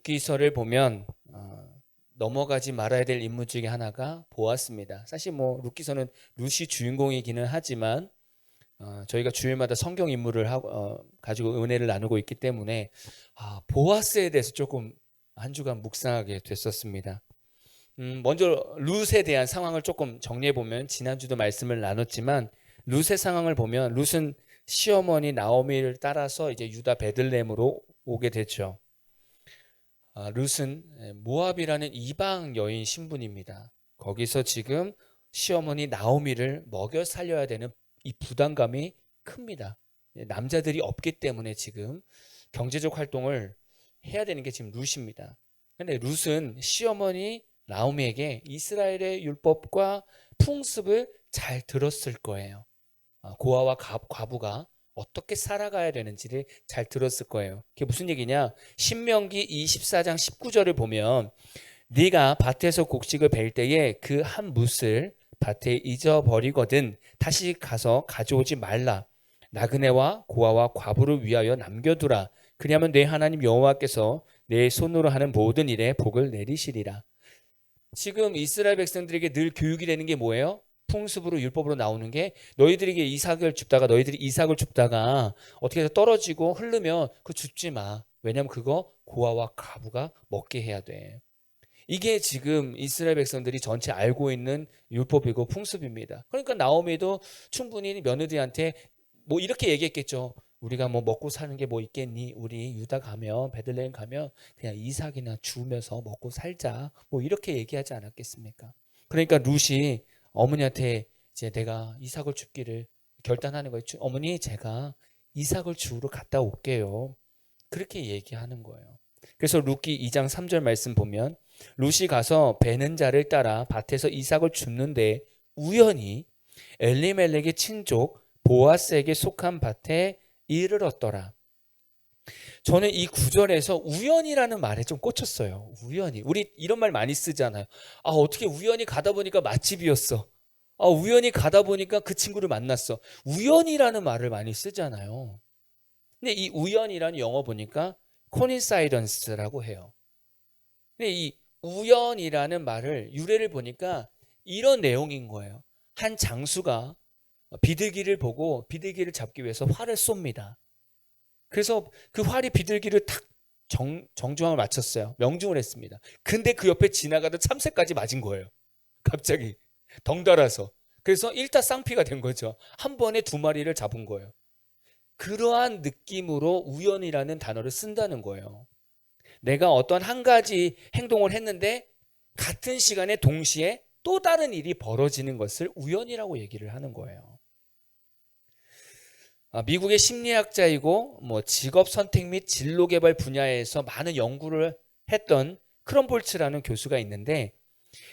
룻기서를 보면 넘어가지 말아야 될 인물 중에 하나가 보아스입니다. 사실 뭐 룻기서는 룻이 주인공이기는 하지만 저희가 주일마다 성경 인물을 가지고 은혜를 나누고 있기 때문에 보아스에 대해서 조금 한 주간 묵상하게 됐었습니다. 먼저 룻에 대한 상황을 조금 정리해 보면 지난주도 말씀을 나눴지만 룻의 상황을 보면 룻은 시어머니 나오미를 따라서 이제 유다 베들레헴으로 오게 되죠. 룻은 모압이라는 이방 여인 신분입니다. 거기서 지금 시어머니 나오미를 먹여 살려야 되는 이 부담감이 큽니다. 남자들이 없기 때문에 지금 경제적 활동을 해야 되는 게 지금 룻입니다. 근데 룻은 시어머니 나오미에게 이스라엘의 율법과 풍습을 잘 들었을 거예요. 고아와 과부가 어떻게 살아가야 되는지를 잘 들었을 거예요. 그게 무슨 얘기냐? 신명기 24장 19절을 보면 네가 밭에서 곡식을 벨 때에 그 한 뭇을 밭에 잊어버리거든 다시 가서 가져오지 말라. 나그네와 고아와 과부를 위하여 남겨두라. 그리하면 내 하나님 여호와께서 내 손으로 하는 모든 일에 복을 내리시리라. 지금 이스라엘 백성들에게 늘 교육이 되는 게 뭐예요? 풍습으로 율법으로 나오는 게 너희들에게 너희들이 이삭을 줍다가 어떻게 해서 떨어지고 흐르면 그거 줍지 마. 왜냐면 그거 고아와 과부가 먹게 해야 돼. 이게 지금 이스라엘 백성들이 전체 알고 있는 율법이고 풍습입니다. 그러니까 나오미도 충분히 며느리한테 뭐 이렇게 얘기했겠죠. 우리가 뭐 먹고 사는 게 뭐 있겠니? 우리 유다 가면 베들레헴 가면 그냥 이삭이나 주면서 먹고 살자. 뭐 이렇게 얘기하지 않았겠습니까? 그러니까 룻이 어머니한테 이제 내가 이삭을 줍기를 결단하는 거예요. 어머니 제가 이삭을 주우러 갔다 올게요. 그렇게 얘기하는 거예요. 그래서 룻기 2장 3절 말씀 보면 룻이 가서 베는 자를 따라 밭에서 이삭을 줍는데 우연히 엘리멜렉의 친족 보아스에게 속한 밭에 이르렀더라. 저는 이 구절에서 우연이라는 말에 좀 꽂혔어요. 우연히. 우리 이런 말 많이 쓰잖아요. 어떻게 우연히 가다 보니까 맛집이었어. 우연히 가다 보니까 그 친구를 만났어. 우연이라는 말을 많이 쓰잖아요. 근데 이 우연이라는 영어 보니까 coincidence라고 해요. 근데 이 우연이라는 말을 유래를 보니까 이런 내용인 거예요. 한 장수가 비둘기를 보고 비둘기를 잡기 위해서 활을 쏩니다. 그래서 그 활이 비둘기를 탁 정중앙을 맞췄어요. 명중을 했습니다. 근데 그 옆에 지나가던 참새까지 맞은 거예요. 갑자기 덩달아서. 그래서 일타쌍피가 된 거죠. 한 번에 두 마리를 잡은 거예요. 그러한 느낌으로 우연이라는 단어를 쓴다는 거예요. 내가 어떤 한 가지 행동을 했는데 같은 시간에 동시에 또 다른 일이 벌어지는 것을 우연이라고 얘기를 하는 거예요. 미국의 심리학자이고 직업 선택 및 진로 개발 분야에서 많은 연구를 했던 크럼볼츠라는 교수가 있는데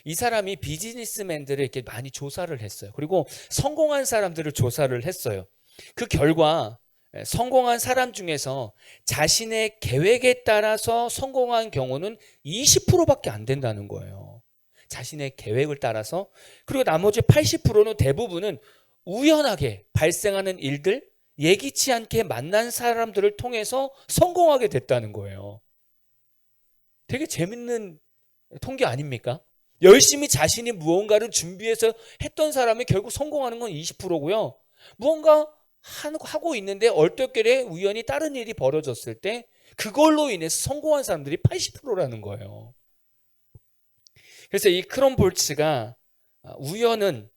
이 사람이 비즈니스맨들을 이렇게 많이 조사를 했어요. 그리고 성공한 사람들을 조사를 했어요. 그 결과 성공한 사람 중에서 자신의 계획에 따라서 성공한 경우는 20%밖에 안 된다는 거예요. 자신의 계획을 따라서. 그리고 나머지 80%는 대부분은 우연하게 발생하는 일들, 예기치 않게 만난 사람들을 통해서 성공하게 됐다는 거예요. 되게 재밌는 통계 아닙니까? 열심히 자신이 무언가를 준비해서 했던 사람이 결국 성공하는 건 20%고요. 무언가 하고 있는데 얼떨결에 우연히 다른 일이 벌어졌을 때 그걸로 인해서 성공한 사람들이 80%라는 거예요. 그래서 이 크롬볼츠가 우연을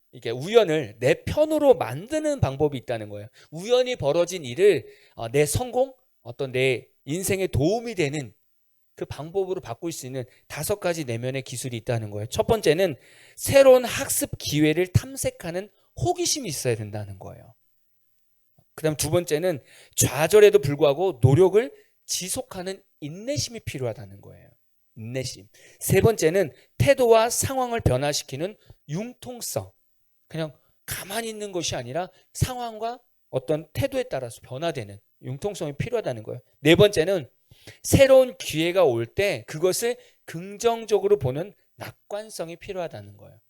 내 편으로 만드는 방법이 있다는 거예요. 우연히 벌어진 일을 내 성공, 어떤 내 인생에 도움이 되는 그 방법으로 바꿀 수 있는 5가지 내면의 기술이 있다는 거예요. 첫 번째는 새로운 학습 기회를 탐색하는 호기심이 있어야 된다는 거예요. 그 다음 두 번째는 좌절에도 불구하고 노력을 지속하는 인내심이 필요하다는 거예요. 인내심. 세 번째는 태도와 상황을 변화시키는 융통성. 그냥 가만히 있는 것이 아니라 상황과 어떤 태도에 따라서 변화되는 융통성이 필요하다는 거예요. 네 번째는 새로운 기회가 올 때 그것을 긍정적으로 보는 낙관성이 필요하다는 거예요.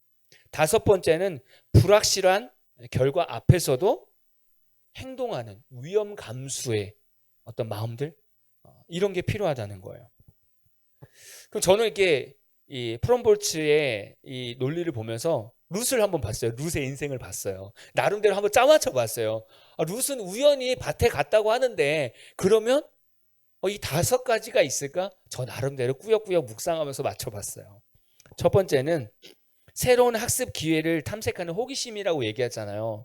다섯 번째는 불확실한 결과 앞에서도 행동하는 위험 감수의 어떤 마음들, 이런 게 필요하다는 거예요. 그럼 저는 이렇게 이 프롬볼츠의 이 논리를 보면서 룻을 한번 봤어요. 룻의 인생을 봤어요. 나름대로 한번 짜맞춰 봤어요. 룻은 우연히 밭에 갔다고 하는데 그러면 이 5가지가 있을까? 저 나름대로 꾸역꾸역 묵상하면서 맞춰봤어요. 첫 번째는 새로운 학습 기회를 탐색하는 호기심이라고 얘기하잖아요.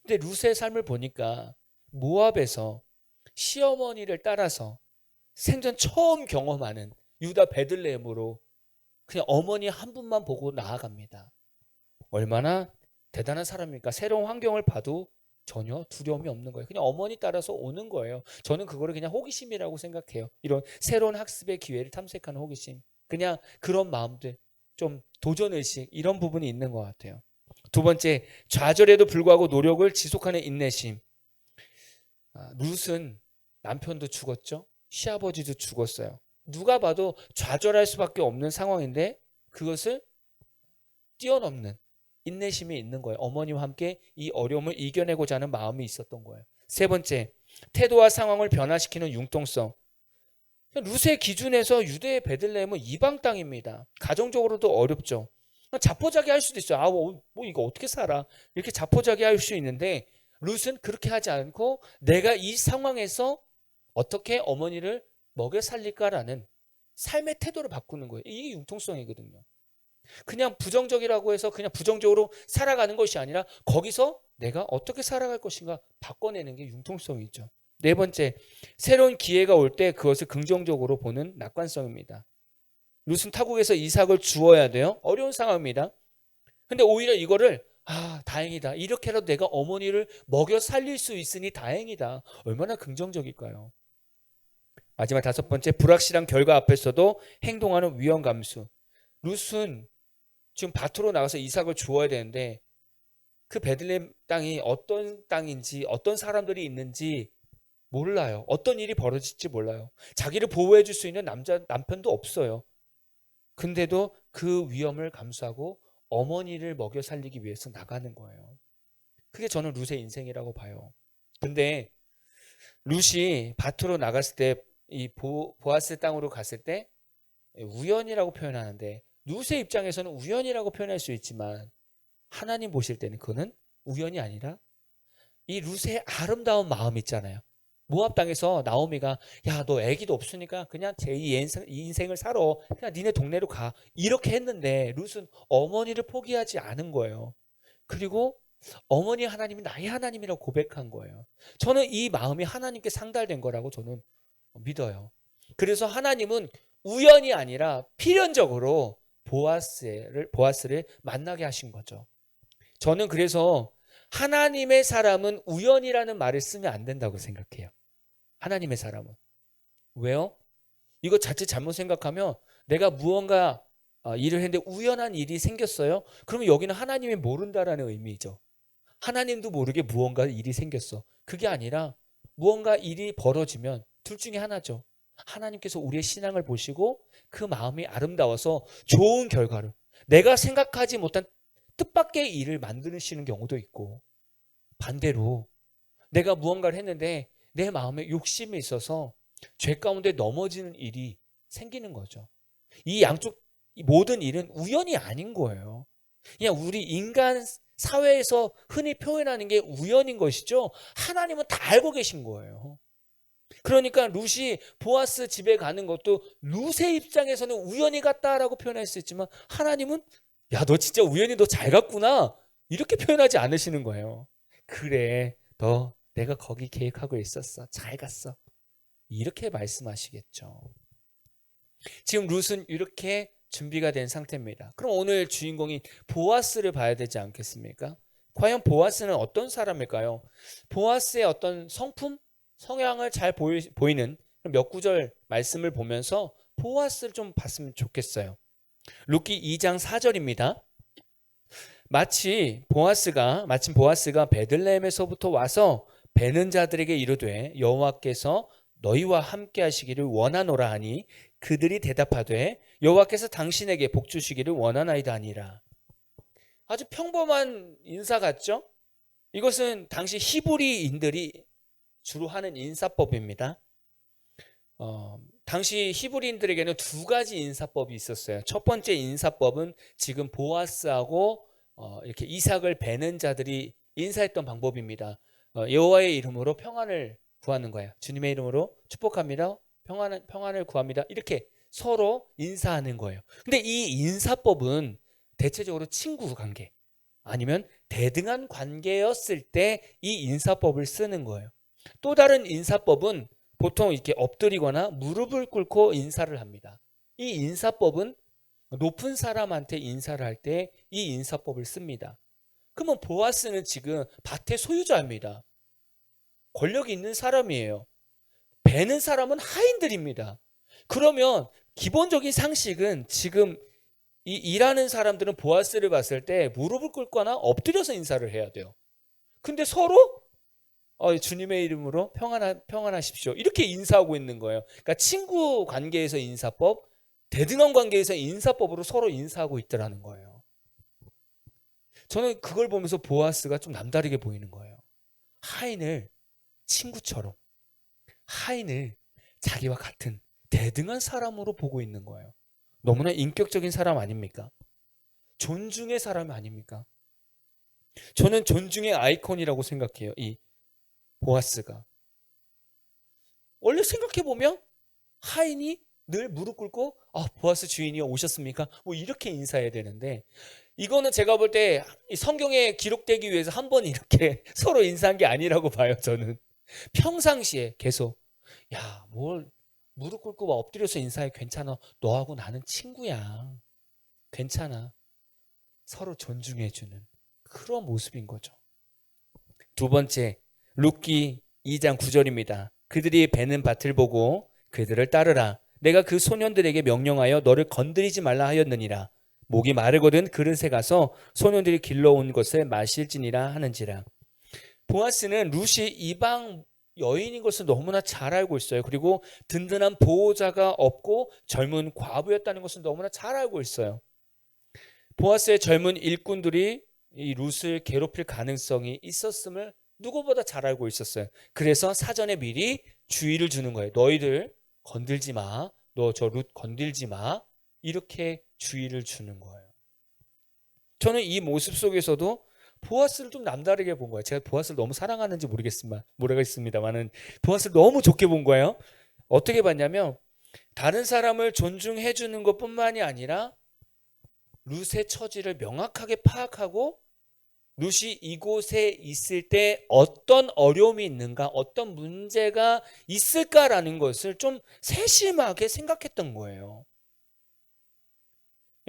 근데 룻의 삶을 보니까 모압에서 시어머니를 따라서 생전 처음 경험하는 유다 베들레헴으로 그냥 어머니 한 분만 보고 나아갑니다. 얼마나 대단한 사람입니까? 새로운 환경을 봐도 전혀 두려움이 없는 거예요. 그냥 어머니 따라서 오는 거예요. 저는 그거를 그냥 호기심이라고 생각해요. 이런 새로운 학습의 기회를 탐색하는 호기심. 그냥 그런 마음들, 좀 도전의식 이런 부분이 있는 것 같아요. 두 번째, 좌절에도 불구하고 노력을 지속하는 인내심. 룻은 남편도 죽었죠. 시아버지도 죽었어요. 누가 봐도 좌절할 수밖에 없는 상황인데 그것을 뛰어넘는 인내심이 있는 거예요. 어머니와 함께 이 어려움을 이겨내고자 하는 마음이 있었던 거예요. 세 번째, 태도와 상황을 변화시키는 융통성. 룻의 기준에서 유대의 베들레헴은 이방 땅입니다. 가정적으로도 어렵죠. 자포자기 할 수도 있어요. 뭐 이거 어떻게 살아? 이렇게 자포자기 할 수 있는데 룻은 그렇게 하지 않고 내가 이 상황에서 어떻게 어머니를 먹여 살릴까라는 삶의 태도를 바꾸는 거예요. 이게 융통성이거든요. 그냥 부정적이라고 해서 그냥 부정적으로 살아가는 것이 아니라 거기서 내가 어떻게 살아갈 것인가 바꿔내는 게 융통성이죠. 네 번째, 새로운 기회가 올 때 그것을 긍정적으로 보는 낙관성입니다. 룻은 타국에서 이삭을 주어야 돼요. 어려운 상황입니다. 근데 오히려 이거를 다행이다. 이렇게라도 내가 어머니를 먹여 살릴 수 있으니 다행이다. 얼마나 긍정적일까요? 마지막 5번째, 불확실한 결과 앞에서도 행동하는 위험 감수. 룻은 지금 밭으로 나가서 이삭을 주어야 되는데 그 베들레헴 땅이 어떤 땅인지 어떤 사람들이 있는지 몰라요. 어떤 일이 벌어질지 몰라요. 자기를 보호해 줄 수 있는 남편도 없어요. 근데도 그 위험을 감수하고 어머니를 먹여 살리기 위해서 나가는 거예요. 그게 저는 룻의 인생이라고 봐요. 근데 룻이 밭으로 나갔을 때 이 보아스 땅으로 갔을 때 우연이라고 표현하는데 룻의 입장에서는 우연이라고 표현할 수 있지만 하나님 보실 때는 그거는 우연이 아니라 이 룻의 아름다운 마음 있잖아요. 모압 땅에서 나오미가 너 애기도 없으니까 그냥 제2 인생을 살아. 그냥 니네 동네로 가. 이렇게 했는데 룻은 어머니를 포기하지 않은 거예요. 그리고 어머니 하나님이 나의 하나님이라고 고백한 거예요. 저는 이 마음이 하나님께 상달된 거라고 저는 믿어요. 그래서 하나님은 우연이 아니라 필연적으로 보아스를 만나게 하신 거죠. 저는 그래서 하나님의 사람은 우연이라는 말을 쓰면 안 된다고 생각해요. 하나님의 사람은. 왜요? 이거 자칫 잘못 생각하면 내가 무언가 일을 했는데 우연한 일이 생겼어요. 그러면 여기는 하나님이 모른다라는 의미죠. 하나님도 모르게 무언가 일이 생겼어. 그게 아니라 무언가 일이 벌어지면 둘 중에 하나죠. 하나님께서 우리의 신앙을 보시고 그 마음이 아름다워서 좋은 결과를 내가 생각하지 못한 뜻밖의 일을 만드시는 경우도 있고 반대로 내가 무언가를 했는데 내 마음에 욕심이 있어서 죄 가운데 넘어지는 일이 생기는 거죠. 이 양쪽 모든 일은 우연이 아닌 거예요. 그냥 우리 인간 사회에서 흔히 표현하는 게 우연인 것이죠. 하나님은 다 알고 계신 거예요. 그러니까 룻이 보아스 집에 가는 것도 룻의 입장에서는 우연히 갔다라고 표현할 수 있지만 하나님은 너 진짜 우연히 너 잘 갔구나 이렇게 표현하지 않으시는 거예요. 그래, 너 내가 거기 계획하고 있었어. 잘 갔어. 이렇게 말씀하시겠죠. 지금 룻은 이렇게 준비가 된 상태입니다. 그럼 오늘 주인공이 보아스를 봐야 되지 않겠습니까? 과연 보아스는 어떤 사람일까요? 보아스의 어떤 성품, 성향을 잘 보이는 몇 구절 말씀을 보면서 보아스를 좀 봤으면 좋겠어요. 룻기 2장 4절입니다. 마침 보아스가 베들레헴에서부터 와서 베는 자들에게 이르되 여호와께서 너희와 함께 하시기를 원하노라 하니 그들이 대답하되 여호와께서 당신에게 복 주시기를 원하나이다 하니라. 아주 평범한 인사 같죠? 이것은 당시 히브리인들이 주로 하는 인사법입니다. 당시 히브리인들에게는 두 가지 인사법이 있었어요. 첫 번째 인사법은 지금 보아스하고 이렇게 이삭을 베는 자들이 인사했던 방법입니다. 여호와의 이름으로 평안을 구하는 거예요. 주님의 이름으로 축복합니다. 평안을 구합니다. 이렇게 서로 인사하는 거예요. 근데 이 인사법은 대체적으로 친구 관계 아니면 대등한 관계였을 때 이 인사법을 쓰는 거예요. 또 다른 인사법은 보통 이렇게 엎드리거나 무릎을 꿇고 인사를 합니다. 이 인사법은 높은 사람한테 인사를 할 때 이 인사법을 씁니다. 그러면 보아스는 지금 밭의 소유자입니다. 권력이 있는 사람이에요. 베는 사람은 하인들입니다. 그러면 기본적인 상식은 지금 이 일하는 사람들은 보아스를 봤을 때 무릎을 꿇거나 엎드려서 인사를 해야 돼요. 근데 서로 주님의 이름으로 평안하십시오. 이렇게 인사하고 있는 거예요. 그러니까 친구 관계에서 인사법, 대등한 관계에서 인사법으로 서로 인사하고 있더라는 거예요. 저는 그걸 보면서 보아스가 좀 남다르게 보이는 거예요. 하인을 친구처럼, 하인을 자기와 같은 대등한 사람으로 보고 있는 거예요. 너무나 인격적인 사람 아닙니까? 존중의 사람 아닙니까? 저는 존중의 아이콘이라고 생각해요. 이 보아스가. 원래 생각해보면 하인이 늘 무릎 꿇고 보아스 주인이요 오셨습니까? 뭐 이렇게 인사해야 되는데 이거는 제가 볼 때 성경에 기록되기 위해서 한 번 이렇게 서로 인사한 게 아니라고 봐요. 저는 평상시에 계속 뭘 무릎 꿇고 엎드려서 인사해. 괜찮아. 너하고 나는 친구야. 괜찮아. 서로 존중해주는 그런 모습인 거죠. 두 번째, 룻기 2장 9절입니다. 그들이 베는 밭을 보고 그들을 따르라. 내가 그 소년들에게 명령하여 너를 건드리지 말라 하였느니라. 목이 마르거든 그릇에 가서 소년들이 길러온 것을 마실지니라 하는지라. 보아스는 룻이 이방 여인인 것을 너무나 잘 알고 있어요. 그리고 든든한 보호자가 없고 젊은 과부였다는 것을 너무나 잘 알고 있어요. 보아스의 젊은 일꾼들이 이 룻을 괴롭힐 가능성이 있었음을 누구보다 잘 알고 있었어요. 그래서 사전에 미리 주의를 주는 거예요. 너희들 건들지 마. 너 저 룻 건들지 마. 이렇게 주의를 주는 거예요. 저는 이 모습 속에서도 보아스를 좀 남다르게 본 거예요. 제가 보아스를 너무 사랑하는지 모르겠습니다만은 보아스를 너무 좋게 본 거예요. 어떻게 봤냐면 다른 사람을 존중해 주는 것뿐만이 아니라 룻의 처지를 명확하게 파악하고 룻이 이곳에 있을 때 어떤 어려움이 있는가, 어떤 문제가 있을까라는 것을 좀 세심하게 생각했던 거예요.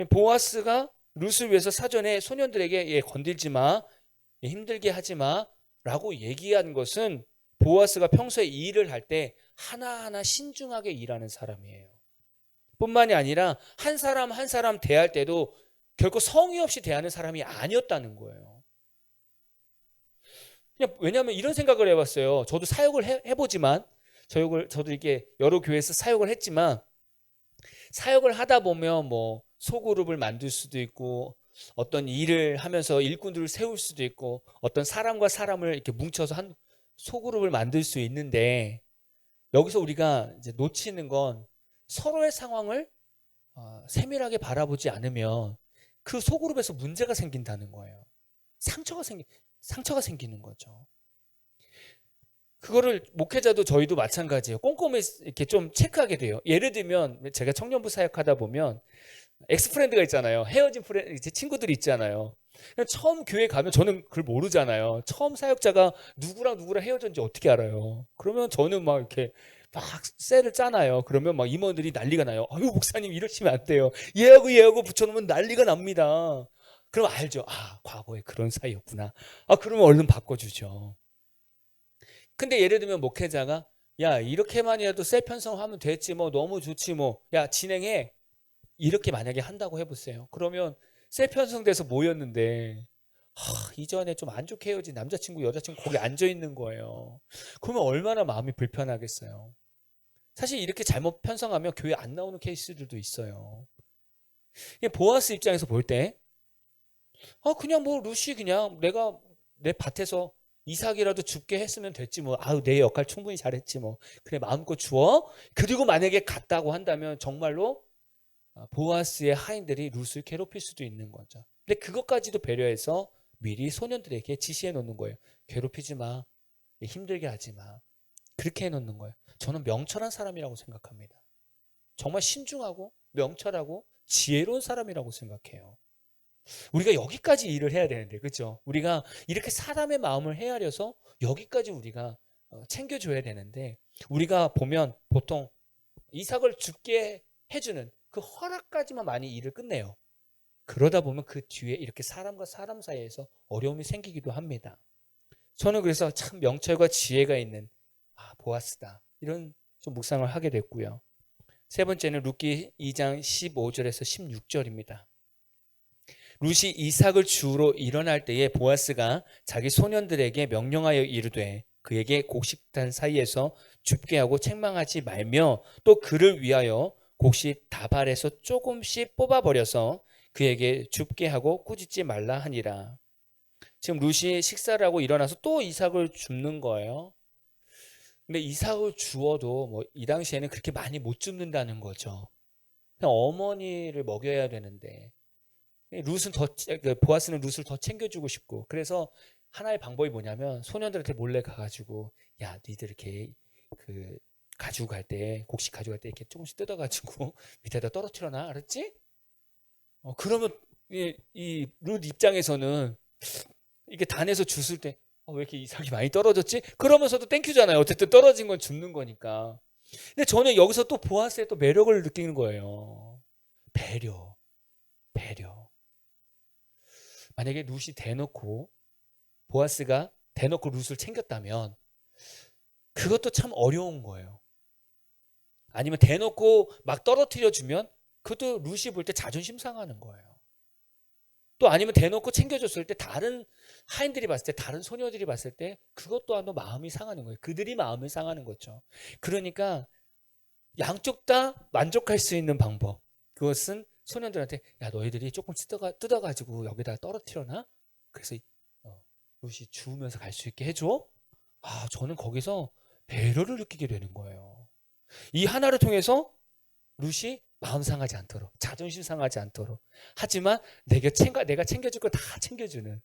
보아스가 룻을 위해서 사전에 소년들에게 건들지 마, 힘들게 하지 마 라고 얘기한 것은 보아스가 평소에 일을 할 때 하나하나 신중하게 일하는 사람이에요. 뿐만이 아니라 한 사람 한 사람 대할 때도 결코 성의 없이 대하는 사람이 아니었다는 거예요. 왜냐하면 이런 생각을 해봤어요. 저도 사역을 해보지만 저도 이렇게 여러 교회에서 사역을 했지만 사역을 하다 보면 뭐 소그룹을 만들 수도 있고 어떤 일을 하면서 일꾼들을 세울 수도 있고 어떤 사람과 사람을 이렇게 뭉쳐서 한 소그룹을 만들 수 있는데 여기서 우리가 이제 놓치는 건 서로의 상황을 세밀하게 바라보지 않으면 그 소그룹에서 문제가 생긴다는 거예요. 상처가 생기는 거죠. 그거를 목회자도 저희도 마찬가지예요. 꼼꼼히 이렇게 좀 체크하게 돼요. 예를 들면 제가 청년부 사역하다 보면 엑스프렌드가 있잖아요. 헤어진 제 친구들이 있잖아요. 처음 교회 가면 저는 그걸 모르잖아요. 처음 사역자가 누구랑 헤어졌는지 어떻게 알아요? 그러면 저는 막 이렇게 막 셀을 짜나요. 그러면 막 임원들이 난리가 나요. 아유 목사님 이러시면 안 돼요. 얘하고 붙여놓으면 난리가 납니다. 그럼 알죠. 과거에 그런 사이였구나. 그러면 얼른 바꿔주죠. 근데 예를 들면 목회자가 이렇게만이라도 셀 편성하면 됐지 뭐 너무 좋지 뭐 진행해. 이렇게 만약에 한다고 해보세요. 그러면 셀 편성돼서 모였는데 이전에 좀 안 좋게 헤어진 남자친구 여자친구 거기 앉아있는 거예요. 그러면 얼마나 마음이 불편하겠어요. 사실 이렇게 잘못 편성하면 교회 안 나오는 케이스들도 있어요. 보아스 입장에서 볼 때 그냥 뭐 룻이 그냥 내가 내 밭에서 이삭이라도 죽게 했으면 됐지 뭐. 아유, 내 역할 충분히 잘했지 뭐. 그래, 마음껏 주어. 그리고 만약에 갔다고 한다면 정말로 보아스의 하인들이 룻을 괴롭힐 수도 있는 거죠. 근데 그것까지도 배려해서 미리 소년들에게 지시해 놓는 거예요. 괴롭히지 마. 힘들게 하지 마. 그렇게 해 놓는 거예요. 저는 명철한 사람이라고 생각합니다. 정말 신중하고 명철하고 지혜로운 사람이라고 생각해요. 우리가 여기까지 일을 해야 되는데, 그렇죠? 우리가 이렇게 사람의 마음을 헤아려서 여기까지 우리가 챙겨줘야 되는데, 우리가 보면 보통 이삭을 죽게 해주는 그 허락까지만 많이 일을 끝내요. 그러다 보면 그 뒤에 이렇게 사람과 사람 사이에서 어려움이 생기기도 합니다. 저는 그래서 참 명철과 지혜가 있는 보아스다, 이런 좀 묵상을 하게 됐고요. 세 번째는 룻기 2장 15절에서 16절입니다. 룻이 이삭을 주우러 일어날 때에 보아스가 자기 소년들에게 명령하여 이르되 그에게 곡식단 사이에서 줍게 하고 책망하지 말며 또 그를 위하여 곡식 다발에서 조금씩 뽑아버려서 그에게 줍게 하고 꾸짖지 말라 하니라. 지금 룻이 식사를 하고 일어나서 또 이삭을 줍는 거예요. 근데 이삭을 주어도 뭐 이 당시에는 그렇게 많이 못 줍는다는 거죠. 그냥 어머니를 먹여야 되는데 룻은 보아스는 룻을 더 챙겨주고 싶고, 그래서 하나의 방법이 뭐냐면 소년들한테 몰래 가가지고, 야, 니들 이렇게 그 가지고 갈 때, 곡식 가지고 갈 때 이렇게 조금씩 뜯어가지고 밑에다 떨어뜨려놔, 알았지? 그러면 이 룻 입장에서는 이게 단에서 주술 때 왜 이렇게 이삭이 많이 떨어졌지? 그러면서도 땡큐잖아요. 어쨌든 떨어진 건 줍는 거니까. 근데 저는 여기서 또 보아스의 또 매력을 느끼는 거예요. 배려. 만약에 룻이 대놓고, 보아스가 대놓고 룻을 챙겼다면 그것도 참 어려운 거예요. 아니면 대놓고 막 떨어뜨려 주면 그것도 룻이 볼 때 자존심 상하는 거예요. 또 아니면 대놓고 챙겨줬을 때 다른 하인들이 봤을 때, 다른 소녀들이 봤을 때 그것 또한 또 마음이 상하는 거예요. 그들이 마음을 상하는 거죠. 그러니까 양쪽 다 만족할 수 있는 방법, 그것은 소년들한테, 야, 너희들이 조금 뜯어가지고 여기다 떨어뜨려놔. 그래서 룻이 주우면서 갈 수 있게 해줘. 저는 거기서 배려를 느끼게 되는 거예요. 이 하나를 통해서 룻이 마음 상하지 않도록, 자존심 상하지 않도록, 하지만 내가 챙겨줄 걸 다 챙겨주는,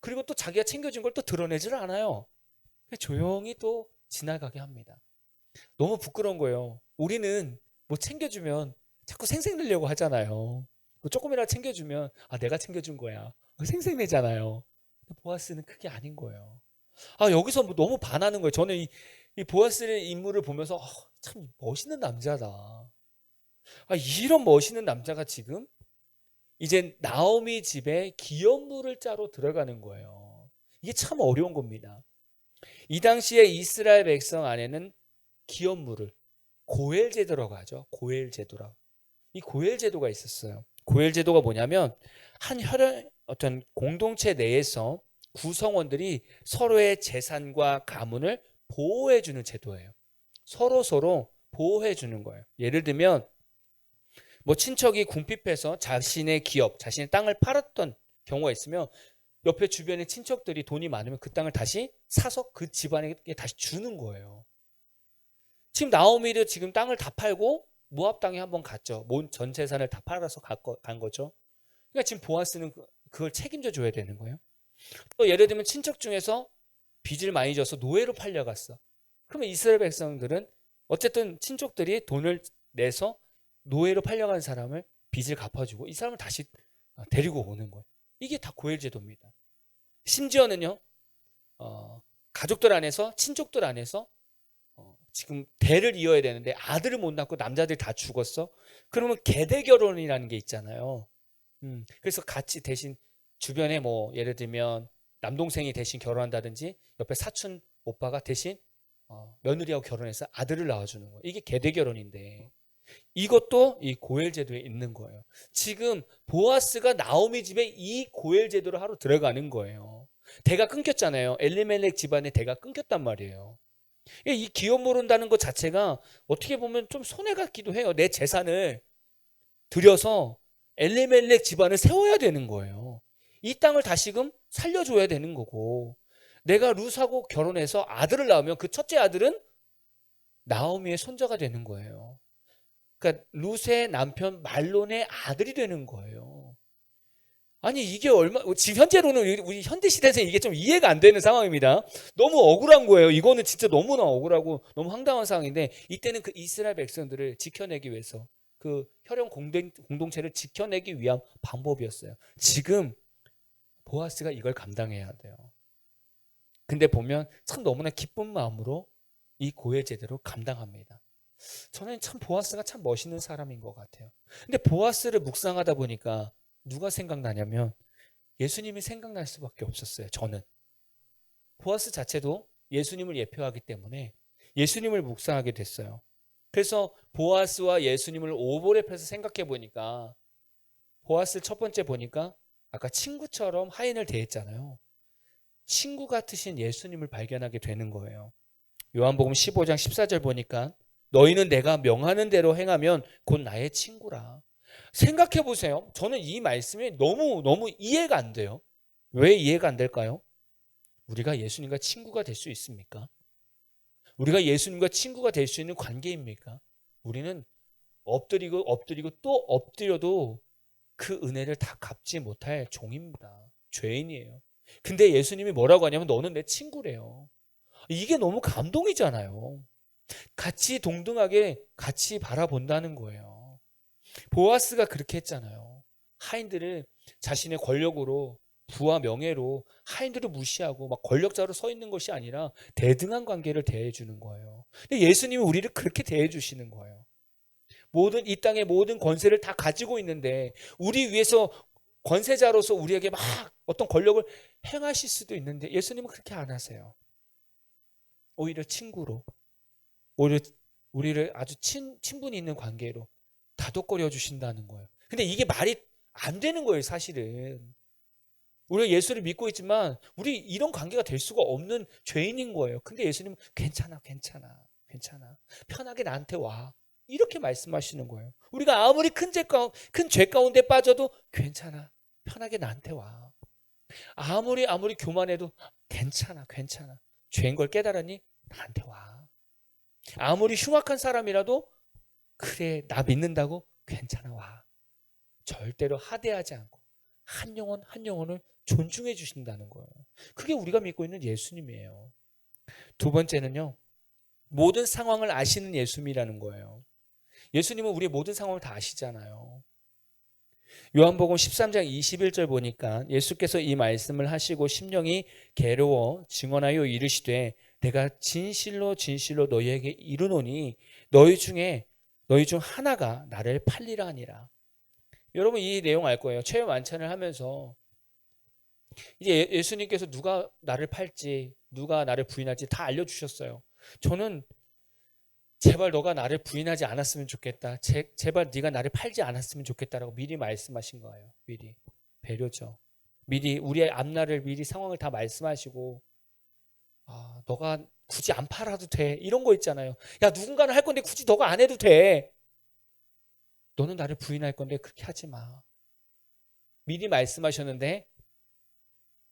그리고 또 자기가 챙겨준 걸 또 드러내지를 않아요. 조용히 또 지나가게 합니다. 너무 부끄러운 거예요. 우리는 뭐 챙겨주면 자꾸 생색내려고 하잖아요. 뭐 조금이라도 챙겨주면 내가 챙겨준 거야, 생색내잖아요. 보아스는 그게 아닌 거예요. 여기서 뭐 너무 반하는 거예요. 저는 이 보아스의 인물을 보면서 참 멋있는 남자다. 이런 멋있는 남자가 지금 이제 나오미 집에 기업물을 짜러 들어가는 거예요. 이게 참 어려운 겁니다. 이 당시에 이스라엘 백성 안에는 기업물을 고엘 제도라고 하죠. 고엘 제도라. 이 고엘 제도가 있었어요. 고엘 제도가 뭐냐면 한 어떤 공동체 내에서 구성원들이 서로의 재산과 가문을 보호해 주는 제도예요. 서로 보호해 주는 거예요. 예를 들면 뭐 친척이 궁핍해서 자신의 기업, 자신의 땅을 팔았던 경우가 있으면 옆에 주변의 친척들이 돈이 많으면 그 땅을 다시 사서 그 집안에게 다시 주는 거예요. 지금 나오미도 지금 땅을 다 팔고 모압 땅에 한번 갔죠. 전 재산을 다 팔아서 간 거죠. 그러니까 지금 보아스는 그걸 책임져 줘야 되는 거예요. 또 예를 들면 친척 중에서 빚을 많이 져서 노예로 팔려갔어. 그러면 이스라엘 백성들은 어쨌든 친척들이 돈을 내서 노예로 팔려간 사람을 빚을 갚아주고 이 사람을 다시 데리고 오는 거예요. 이게 다 고엘 제도입니다. 심지어는요, 가족들 안에서, 친족들 안에서 지금 대를 이어야 되는데 아들을 못 낳고 남자들이 다 죽었어. 그러면 계대 결혼이라는 게 있잖아요. 그래서 같이 대신 주변에 뭐 예를 들면 남동생이 대신 결혼한다든지 옆에 사촌 오빠가 대신 며느리하고 결혼해서 아들을 낳아주는 거예요. 이게 계대 결혼인데 이것도 이 고엘 제도에 있는 거예요. 지금 보아스가 나오미 집에 이 고엘 제도를 하러 들어가는 거예요. 대가 끊겼잖아요. 엘리멜렉 집안의 대가 끊겼단 말이에요. 이 기업 모른다는 것 자체가 어떻게 보면 좀 손해 같기도 해요. 내 재산을 들여서 엘리멜렉 집안을 세워야 되는 거예요. 이 땅을 다시금 살려줘야 되는 거고, 내가 룻하고 결혼해서 아들을 낳으면 그 첫째 아들은 나오미의 손자가 되는 거예요. 그러니까 룻의 남편 말론의 아들이 되는 거예요. 아니 이게 지금 현재로는 우리 현대 시대에서 이게 좀 이해가 안 되는 상황입니다. 너무 억울한 거예요. 이거는 진짜 너무나 억울하고 너무 황당한 상황인데, 이때는 그 이스라엘 백성들을 지켜내기 위해서, 그 혈연 공동체를 지켜내기 위한 방법이었어요. 지금 보아스가 이걸 감당해야 돼요. 근데 보면 참 너무나 기쁜 마음으로 이 고해 제대로 감당합니다. 저는 참 보아스가 참 멋있는 사람인 것 같아요. 근데 보아스를 묵상하다 보니까 누가 생각나냐면 예수님이 생각날 수밖에 없었어요. 저는 보아스 자체도 예수님을 예표하기 때문에 예수님을 묵상하게 됐어요. 그래서 보아스와 예수님을 오버랩해서 생각해 보니까, 보아스 첫 번째 보니까 아까 친구처럼 하인을 대했잖아요. 친구 같으신 예수님을 발견하게 되는 거예요. 요한복음 15장 14절 보니까 너희는 내가 명하는 대로 행하면 곧 나의 친구라. 생각해 보세요. 저는 이 말씀이 너무 이해가 안 돼요. 왜 이해가 안 될까요? 우리가 예수님과 친구가 될 수 있습니까? 우리가 예수님과 친구가 될 수 있는 관계입니까? 우리는 엎드리고 또 엎드려도 그 은혜를 다 갚지 못할 종입니다. 죄인이에요. 근데 예수님이 뭐라고 하냐면 너는 내 친구래요. 이게 너무 감동이잖아요. 같이 동등하게 같이 바라본다는 거예요. 보아스가 그렇게 했잖아요. 하인들을 자신의 권력으로, 부와 명예로 하인들을 무시하고 막 권력자로 서 있는 것이 아니라 대등한 관계를 대해주는 거예요. 근데 예수님이 우리를 그렇게 대해주시는 거예요. 이 땅의 모든 권세를 다 가지고 있는데 우리 위해서 권세자로서 우리에게 막 어떤 권력을 행하실 수도 있는데 예수님은 그렇게 안 하세요. 오히려 친구로, 오히려 우리를 아주 친분이 있는 관계로 다독거려 주신다는 거예요. 근데 이게 말이 안 되는 거예요, 사실은. 우리가 예수를 믿고 있지만 우리 이런 관계가 될 수가 없는 죄인인 거예요. 근데 예수님은 괜찮아. 편하게 나한테 와. 이렇게 말씀하시는 거예요. 우리가 아무리 큰 죄 가운데 빠져도 괜찮아. 편하게 나한테 와. 아무리 교만해도 괜찮아. 죄인 걸 깨달았니? 나한테 와. 아무리 흉악한 사람이라도 그래, 나 믿는다고? 괜찮아, 와. 절대로 하대하지 않고 한 영혼을 존중해 주신다는 거예요. 그게 우리가 믿고 있는 예수님이에요. 두 번째는요, 모든 상황을 아시는 예수님이라는 거예요. 예수님은 우리의 모든 상황을 다 아시잖아요. 요한복음 13장 21절 보니까 예수께서 이 말씀을 하시고 심령이 괴로워 증언하여 이르시되 내가 진실로 너희에게 이르노니 너희 중 하나가 나를 팔리라 하니라. 여러분 이 내용 알 거예요. 최후 만찬을 하면서 이제 예수님께서 누가 나를 팔지, 누가 나를 부인할지 다 알려주셨어요. 저는 제발 너가 나를 부인하지 않았으면 좋겠다. 제발 네가 나를 팔지 않았으면 좋겠다라고 미리 말씀하신 거예요. 미리. 배려죠. 미리 우리의 앞날을 미리 상황을 다 말씀하시고, 너가 굳이 안 팔아도 돼. 이런 거 있잖아요. 야, 누군가는 할 건데 굳이 너가 안 해도 돼. 너는 나를 부인할 건데 그렇게 하지 마. 미리 말씀하셨는데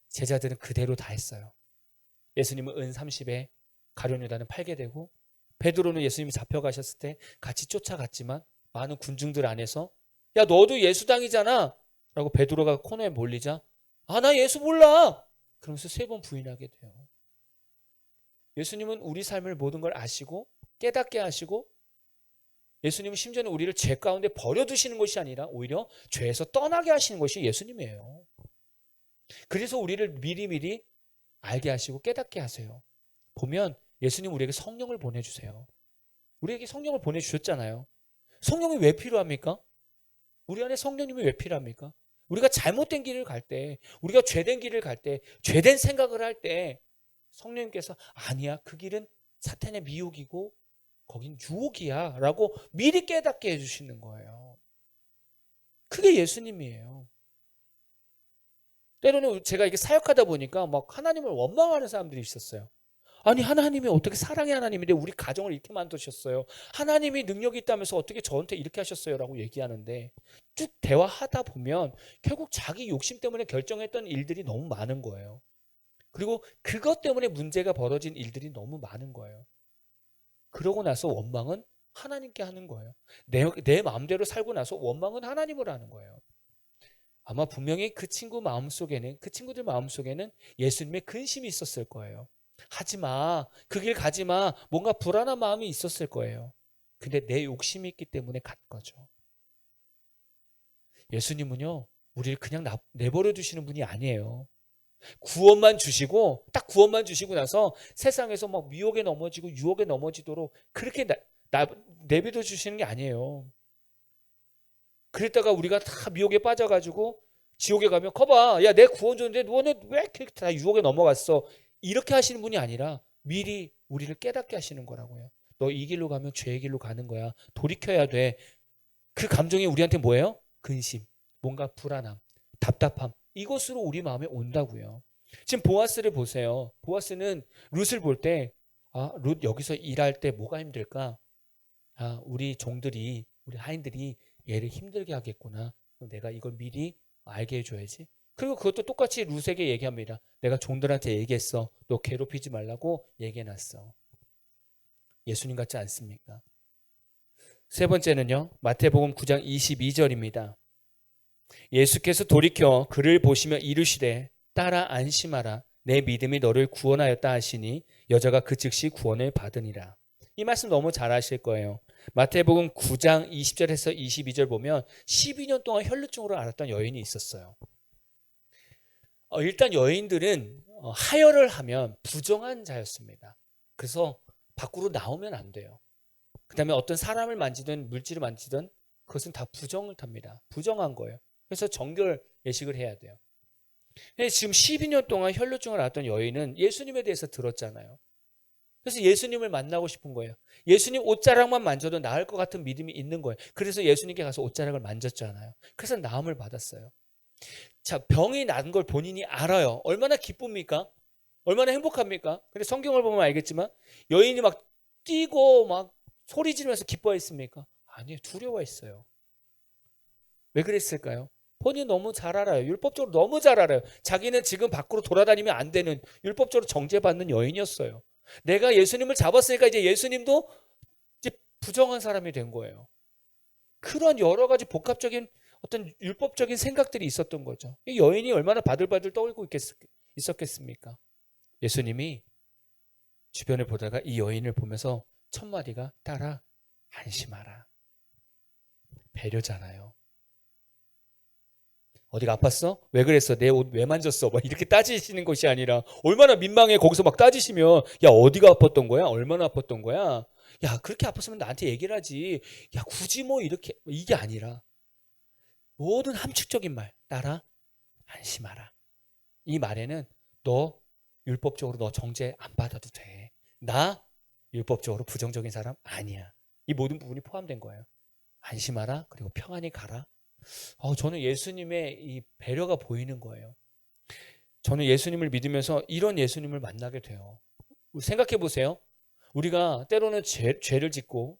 제자들은 그대로 다 했어요. 예수님은 은 30에 가룟 유다는 팔게 되고, 베드로는 예수님이 잡혀가셨을 때 같이 쫓아갔지만 많은 군중들 안에서 야, 너도 예수당이잖아 라고 베드로가 코너에 몰리자 나 예수 몰라 그러면서 3번 부인하게 돼요. 예수님은 우리 삶을 모든 걸 아시고 깨닫게 하시고, 예수님은 심지어는 우리를 죄 가운데 버려두시는 것이 아니라 오히려 죄에서 떠나게 하시는 것이 예수님이에요. 그래서 우리를 미리미리 알게 하시고 깨닫게 하세요. 보면 예수님 우리에게 성령을 보내주세요. 우리에게 성령을 보내주셨잖아요. 성령이 왜 필요합니까? 우리 안에 성령님이 왜 필요합니까? 우리가 잘못된 길을 갈 때, 우리가 죄된 길을 갈 때, 죄된 생각을 할 때 성령님께서 아니야, 그 길은 사탄의 미혹이고 거긴 유혹이야 라고 미리 깨닫게 해주시는 거예요. 그게 예수님이에요. 때로는 제가 이렇게 사역하다 보니까 막 하나님을 원망하는 사람들이 있었어요. 아니, 하나님이 어떻게 사랑의 하나님인데 우리 가정을 이렇게 만드셨어요. 하나님이 능력이 있다면서 어떻게 저한테 이렇게 하셨어요 라고 얘기하는데, 쭉 대화하다 보면 결국 자기 욕심 때문에 결정했던 일들이 너무 많은 거예요. 그리고 그것 때문에 문제가 벌어진 일들이 너무 많은 거예요. 그러고 나서 원망은 하나님께 하는 거예요. 내 마음대로 살고 나서 원망은 하나님을 하는 거예요. 아마 분명히 그 친구들 마음속에는 예수님의 근심이 있었을 거예요. 하지 마. 그 길 가지 마. 뭔가 불안한 마음이 있었을 거예요. 근데 내 욕심이 있기 때문에 간 거죠. 예수님은요, 우리를 그냥 내버려 두시는 분이 아니에요. 구원만 주시고, 딱 구원만 주시고 나서 세상에서 막 미혹에 넘어지고 유혹에 넘어지도록 그렇게 내버려 주시는 게 아니에요. 그랬다가 우리가 다 미혹에 빠져가지고 지옥에 가면 거봐, 야, 내 구원 줬는데 너네 왜 이렇게 다 유혹에 넘어갔어? 이렇게 하시는 분이 아니라 미리 우리를 깨닫게 하시는 거라고요. 너 이 길로 가면 죄의 길로 가는 거야. 돌이켜야 돼. 그 감정이 우리한테 뭐예요? 근심, 뭔가 불안함, 답답함. 이것으로 우리 마음에 온다고요. 지금 보아스를 보세요. 보아스는 룻을 볼 때, 룻 여기서 일할 때 뭐가 힘들까? 우리 종들이, 우리 하인들이 얘를 힘들게 하겠구나. 내가 이걸 미리 알게 해줘야지. 그리고 그것도 똑같이 룻에게 얘기합니다. 내가 종들한테 얘기했어. 너 괴롭히지 말라고 얘기해놨어. 예수님 같지 않습니까? 세 번째는요, 마태복음 9장 22절입니다. 예수께서 돌이켜 그를 보시며 이르시되 따라 안심하라. 내 믿음이 너를 구원하였다 하시니 여자가 그 즉시 구원을 받으니라. 이 말씀 너무 잘 아실 거예요. 마태복음 9장 20절에서 22절 보면 12년 동안 혈루증으로 앓았던 여인이 있었어요. 일단 여인들은 하혈을 하면 부정한 자였습니다. 그래서 밖으로 나오면 안 돼요. 그 다음에 어떤 사람을 만지든 물질을 만지든 그것은 다 부정을 탑니다. 부정한 거예요. 그래서 정결 예식을 해야 돼요. 지금 12년 동안 혈루증을 앓았던 여인은 예수님에 대해서 들었잖아요. 그래서 예수님을 만나고 싶은 거예요. 예수님 옷자락만 만져도 나을 것 같은 믿음이 있는 거예요. 그래서 예수님께 가서 옷자락을 만졌잖아요. 그래서 나음을 받았어요. 자, 병이 난 걸 본인이 알아요. 얼마나 기쁩니까? 얼마나 행복합니까? 근데 성경을 보면 알겠지만 여인이 막 뛰고 막 소리 지르면서 기뻐했습니까? 아니에요. 두려워했어요. 왜 그랬을까요? 본인 너무 잘 알아요. 율법적으로 너무 잘 알아요. 자기는 지금 밖으로 돌아다니면 안 되는 율법적으로 정죄받는 여인이었어요. 내가 예수님을 잡았으니까 이제 예수님도 이제 부정한 사람이 된 거예요. 그런 여러 가지 복합적인 어떤 율법적인 생각들이 있었던 거죠. 이 여인이 얼마나 바들바들 떨고 있었겠습니까? 예수님이 주변을 보다가 이 여인을 보면서 첫 마디가 따라 안심하라. 배려잖아요. 어디가 아팠어? 왜 그랬어? 내 옷 왜 만졌어? 막 이렇게 따지시는 것이 아니라 얼마나 민망해. 거기서 막 따지시면 야, 어디가 아팠던 거야? 얼마나 아팠던 거야? 야, 그렇게 아팠으면 나한테 얘기를 하지. 야, 굳이 뭐 이렇게 이게 아니라 모든 함축적인 말 따라 안심하라. 이 말에는 너 율법적으로 너 정죄 안 받아도 돼. 나 율법적으로 부정적인 사람 아니야. 이 모든 부분이 포함된 거예요. 안심하라. 그리고 평안히 가라. 저는 예수님의 이 배려가 보이는 거예요. 저는 예수님을 믿으면서 이런 예수님을 만나게 돼요. 생각해 보세요. 우리가 때로는 죄를 짓고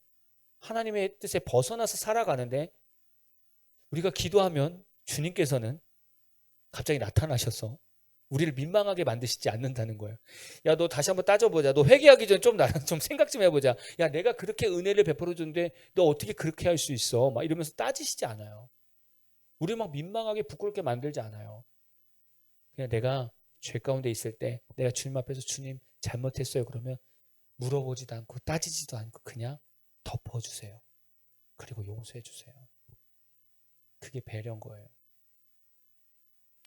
하나님의 뜻에 벗어나서 살아가는데 우리가 기도하면 주님께서는 갑자기 나타나셔서 우리를 민망하게 만드시지 않는다는 거예요. 야, 너 다시 한번 따져보자. 너 회개하기 전에 좀 생각 좀 해보자. 야, 내가 그렇게 은혜를 베풀어 줬는데 너 어떻게 그렇게 할 수 있어? 막 이러면서 따지시지 않아요. 우리 막 민망하게 부끄럽게 만들지 않아요. 그냥 내가 죄 가운데 있을 때 내가 주님 앞에서 주님 잘못했어요. 그러면 물어보지도 않고 따지지도 않고 그냥 덮어주세요. 그리고 용서해 주세요. 그게 배려인 거예요.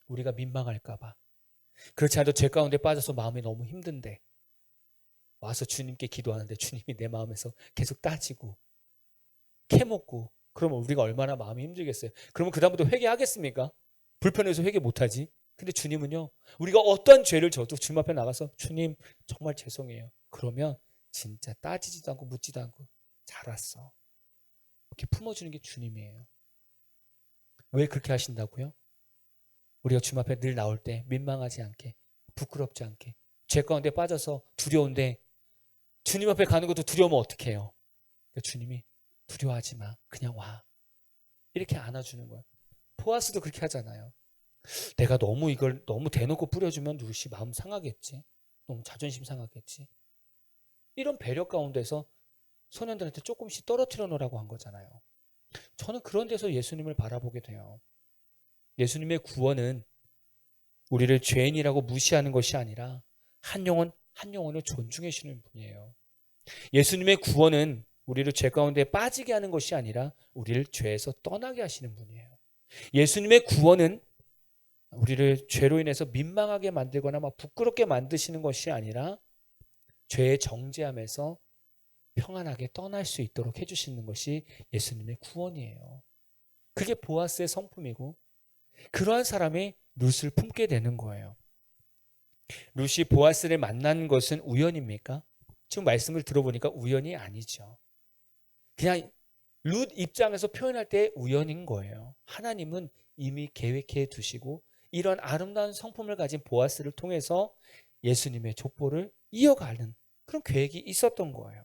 우리가 민망할까 봐. 그렇지 않아도 죄 가운데 빠져서 마음이 너무 힘든데 와서 주님께 기도하는데 주님이 내 마음에서 계속 따지고 캐먹고 그러면 우리가 얼마나 마음이 힘들겠어요. 그러면 그다음부터 회개하겠습니까? 불편해서 회개 못하지. 근데 주님은요, 우리가 어떤 죄를 져도 주님 앞에 나가서 주님 정말 죄송해요. 그러면 진짜 따지지도 않고 묻지도 않고 잘 왔어. 이렇게 품어주는 게 주님이에요. 왜 그렇게 하신다고요? 우리가 주님 앞에 늘 나올 때 민망하지 않게, 부끄럽지 않게, 죄 가운데 빠져서 두려운데 주님 앞에 가는 것도 두려우면 어떡해요? 그러니까 주님이 두려워하지 마. 그냥 와. 이렇게 안아주는 거예요. 보아스도 그렇게 하잖아요. 내가 너무 이걸 너무 대놓고 뿌려주면 룻이 마음 상하겠지. 너무 자존심 상하겠지. 이런 배려 가운데서 소년들한테 조금씩 떨어뜨려 놓으라고 한 거잖아요. 저는 그런 데서 예수님을 바라보게 돼요. 예수님의 구원은 우리를 죄인이라고 무시하는 것이 아니라 한 영혼 한 영혼을 존중해 주시는 분이에요. 예수님의 구원은 우리를 죄 가운데 빠지게 하는 것이 아니라 우리를 죄에서 떠나게 하시는 분이에요. 예수님의 구원은 우리를 죄로 인해서 민망하게 만들거나 막 부끄럽게 만드시는 것이 아니라 죄의 정죄함에서 평안하게 떠날 수 있도록 해주시는 것이 예수님의 구원이에요. 그게 보아스의 성품이고 그러한 사람이 룻을 품게 되는 거예요. 룻이 보아스를 만난 것은 우연입니까? 지금 말씀을 들어보니까 우연이 아니죠. 그냥 룻 입장에서 표현할 때 우연인 거예요. 하나님은 이미 계획해 두시고 이런 아름다운 성품을 가진 보아스를 통해서 예수님의 족보를 이어가는 그런 계획이 있었던 거예요.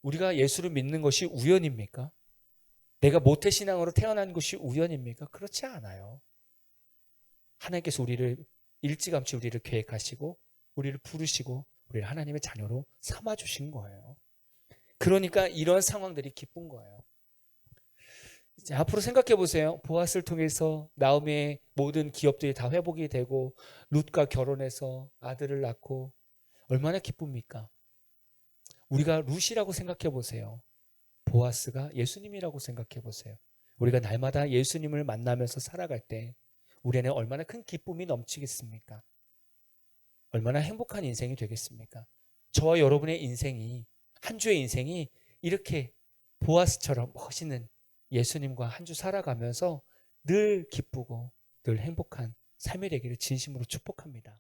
우리가 예수를 믿는 것이 우연입니까? 내가 모태신앙으로 태어난 것이 우연입니까? 그렇지 않아요. 하나님께서 우리를 일찌감치 우리를 계획하시고 우리를 부르시고 우리를 하나님의 자녀로 삼아주신 거예요. 그러니까 이런 상황들이 기쁜 거예요. 이제 앞으로 생각해 보세요. 보아스를 통해서 나오미의 모든 기업들이 다 회복이 되고 룻과 결혼해서 아들을 낳고 얼마나 기쁩니까? 우리가 룻이라고 생각해 보세요. 보아스가 예수님이라고 생각해 보세요. 우리가 날마다 예수님을 만나면서 살아갈 때 우리는 얼마나 큰 기쁨이 넘치겠습니까? 얼마나 행복한 인생이 되겠습니까? 저와 여러분의 인생이 한 주의 인생이 이렇게 보아스처럼 멋있는 예수님과 한 주 살아가면서 늘 기쁘고 늘 행복한 삶이 되기를 진심으로 축복합니다.